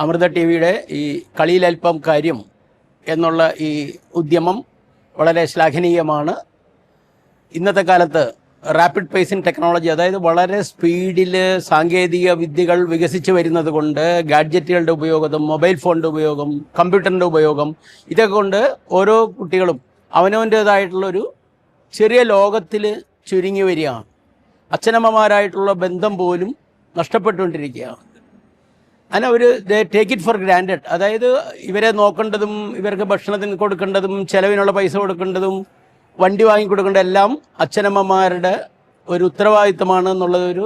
Amrita T വിയുടെ ഈ കളിയിലൽപ്പം കാര്യം എന്നുള്ള ഈ ഉദ്യമം വളരെ ശ്ലാഘനീയമാണ്. ഇന്നത്തെ കാലത്ത് റാപ്പിഡ് പേസിങ് ടെക്നോളജി, അതായത് വളരെ സ്പീഡിൽ സാങ്കേതിക വിദ്യകൾ വികസിച്ച് വരുന്നത് കൊണ്ട് ഗാഡ്ജറ്റുകളുടെ ഉപയോഗം, മൊബൈൽ ഫോണിൻ്റെ ഉപയോഗം, കമ്പ്യൂട്ടറിൻ്റെ ഉപയോഗം, ഇതൊക്കെ കൊണ്ട് ഓരോ കുട്ടികളും അവനവൻ്റേതായിട്ടുള്ളൊരു ചെറിയ ലോകത്തിൽ ചുരുങ്ങി വരികയാണ്. അച്ഛനമ്മമാരായിട്ടുള്ള ബന്ധം പോലും നഷ്ടപ്പെട്ടുകൊണ്ടിരിക്കുകയാണ്. അങ്ങനെ അവർ ടേക്ക് ഇറ്റ് ഫോർ ഗ്രാൻഡഡ്. അതായത് ഇവരെ നോക്കേണ്ടതും ഇവർക്ക് ഭക്ഷണത്തിന് കൊടുക്കേണ്ടതും ചിലവിനുള്ള പൈസ കൊടുക്കേണ്ടതും വണ്ടി വാങ്ങിക്കൊടുക്കേണ്ട എല്ലാം അച്ഛനമ്മമാരുടെ ഒരു ഉത്തരവാദിത്തമാണ് എന്നുള്ളതൊരു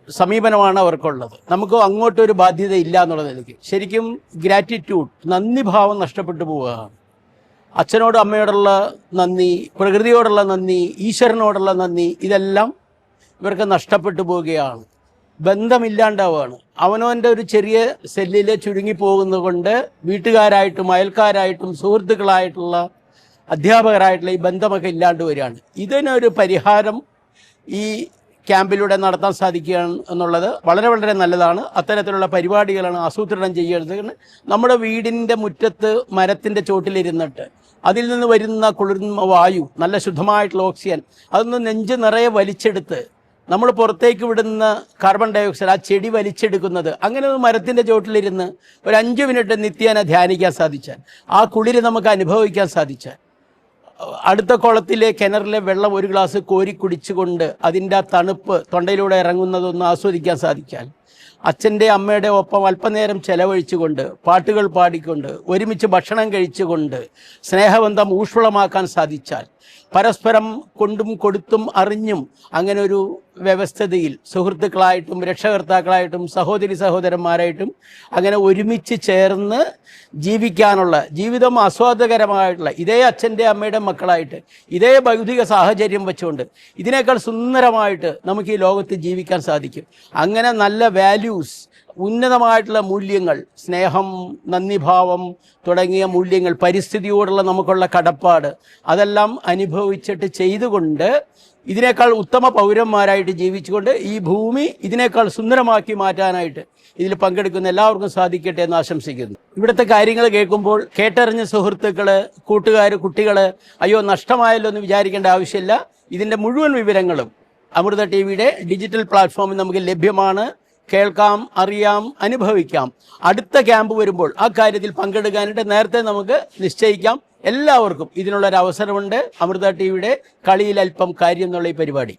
സമീപനമാണ് അവർക്കുള്ളത്. നമുക്ക് അങ്ങോട്ടൊരു ബാധ്യത ഇല്ല എന്നുള്ള നിലയ്ക്ക് ശരിക്കും ഗ്രാറ്റിറ്റ്യൂഡ്, നന്ദിഭാവം നഷ്ടപ്പെട്ടു പോവുകയാണ്. അച്ഛനോട് അമ്മയോടുള്ള നന്ദി, പ്രകൃതിയോടുള്ള നന്ദി, ഈശ്വരനോടുള്ള നന്ദി, ഇതെല്ലാം ഇവർക്ക് നഷ്ടപ്പെട്ടു പോവുകയാണ്. ബന്ധമില്ലാണ്ടാവുകയാണ്. അവനവൻ്റെ ഒരു ചെറിയ സെല്ലിൽ ചുരുങ്ങിപ്പോകുന്നത് കൊണ്ട് വീട്ടുകാരായിട്ടും അയൽക്കാരായിട്ടും സുഹൃത്തുക്കളായിട്ടുള്ള അധ്യാപകരായിട്ടുള്ള ഈ ബന്ധമൊക്കെ ഇല്ലാണ്ട് വരികയാണ്. ഇതിനൊരു പരിഹാരം ഈ ക്യാമ്പിലൂടെ നടത്താൻ സാധിക്കുകയാണ് എന്നുള്ളത് വളരെ വളരെ നല്ലതാണ്. അത്തരത്തിലുള്ള പരിപാടികളാണ് ആസൂത്രണം ചെയ്യേണ്ടത്. നമ്മുടെ വീടിൻ്റെ മുറ്റത്ത് മരത്തിൻ്റെ ചോട്ടിലിരുന്നിട്ട് അതിൽ നിന്ന് വരുന്ന കുളിർന്ന വായു, നല്ല ശുദ്ധമായിട്ടുള്ള ഓക്സിജൻ, അതൊന്ന് നെഞ്ച് നിറയെ വലിച്ചെടുത്ത് നമ്മൾ പുറത്തേക്ക് വിടുന്ന കാർബൺ ഡയോക്സൈഡ് ആ ചെടി വലിച്ചെടുക്കുന്നത്, അങ്ങനെ ഒരു മരത്തിൻ്റെ ചോട്ടിലിരുന്ന് ഒരു 5 മിനിറ്റ് നിത്യേന ധ്യാനിക്കാൻ സാധിച്ചാൽ, ആ കുളിര് നമുക്ക് അനുഭവിക്കാൻ സാധിച്ചാൽ, അടുത്ത കുളത്തിലെ കിണറിലെ വെള്ളം ഒരു ഗ്ലാസ് കോരി കുടിച്ചുകൊണ്ട് അതിൻ്റെ ആ തണുപ്പ് തൊണ്ടയിലൂടെ ഇറങ്ങുന്നതൊന്ന് ആസ്വദിക്കാൻ സാധിച്ചാൽ, അച്ഛൻ്റെ അമ്മയുടെ ഒപ്പം അല്പനേരം ചെലവഴിച്ചുകൊണ്ട്, പാട്ടുകൾ പാടിക്കൊണ്ട്, ഒരുമിച്ച് ഭക്ഷണം കഴിച്ചുകൊണ്ട് സ്നേഹബന്ധം ഊഷ്മളമാക്കാൻ സാധിച്ചാൽ, പരസ്പരം കൊണ്ടും കൊടുത്തും അറിഞ്ഞും അങ്ങനെ ഒരു വ്യവസ്ഥതയിൽ സുഹൃത്തുക്കളായിട്ടും രക്ഷകർത്താക്കളായിട്ടും സഹോദരി സഹോദരന്മാരായിട്ടും അങ്ങനെ ഒരുമിച്ച് ചേർന്ന് ജീവിക്കാനുള്ള, ജീവിതം ആസ്വാദകരമായിട്ടുള്ള, ഇതേ അച്ഛൻ്റെ അമ്മയുടെ മക്കളായിട്ട് ഇതേ ഭൗതിക സാഹചര്യം വെച്ചുകൊണ്ട് ഇതിനേക്കാൾ സുന്ദരമായിട്ട് നമുക്ക് ഈ ലോകത്ത് ജീവിക്കാൻ സാധിക്കും. അങ്ങനെ നല്ല വാല്യൂസ്, ഉന്നതമായിട്ടുള്ള മൂല്യങ്ങൾ, സ്നേഹം, നന്ദിഭാവം തുടങ്ങിയ മൂല്യങ്ങൾ, പരിസ്ഥിതിയോടുള്ള നമുക്കുള്ള കടപ്പാട്, അതെല്ലാം അനുഭവിച്ചിട്ട് ചെയ്തുകൊണ്ട് ഇതിനേക്കാൾ ഉത്തമ പൗരന്മാരായിട്ട് ജീവിച്ചുകൊണ്ട് ഈ ഭൂമി ഇതിനേക്കാൾ സുന്ദരമാക്കി മാറ്റാനായിട്ട് ഇതിൽ പങ്കെടുക്കുന്ന എല്ലാവർക്കും സാധിക്കട്ടെ എന്ന് ആശംസിക്കുന്നു. ഇവിടുത്തെ കാര്യങ്ങൾ കേൾക്കുമ്പോൾ കേട്ടറിഞ്ഞ സുഹൃത്തുക്കൾ, കൂട്ടുകാർ, കുട്ടികൾ അയ്യോ നഷ്ടമായല്ലോ എന്ന് വിചാരിക്കേണ്ട ആവശ്യമില്ല. ഇതിൻ്റെ മുഴുവൻ വിവരങ്ങളും അമൃത ടി വിയുടെ ഡിജിറ്റൽ പ്ലാറ്റ്ഫോമിൽ നമുക്ക് ലഭ്യമാണ്. കേൾക്കാം, അറിയാം, അനുഭവിക്കാം. അടുത്ത ക്യാമ്പ് വരുമ്പോൾ ആ കാര്യത്തിൽ പങ്കെടുക്കാനായിട്ട് നേരത്തെ നമുക്ക് നിശ്ചയിക്കാം. എല്ലാവർക്കും ഇതിനുള്ളൊരു അവസരമുണ്ട്. അമൃത ടി വിയുടെ കളിയിലൽപ്പം കാര്യം എന്നുള്ള ഈ പരിപാടി.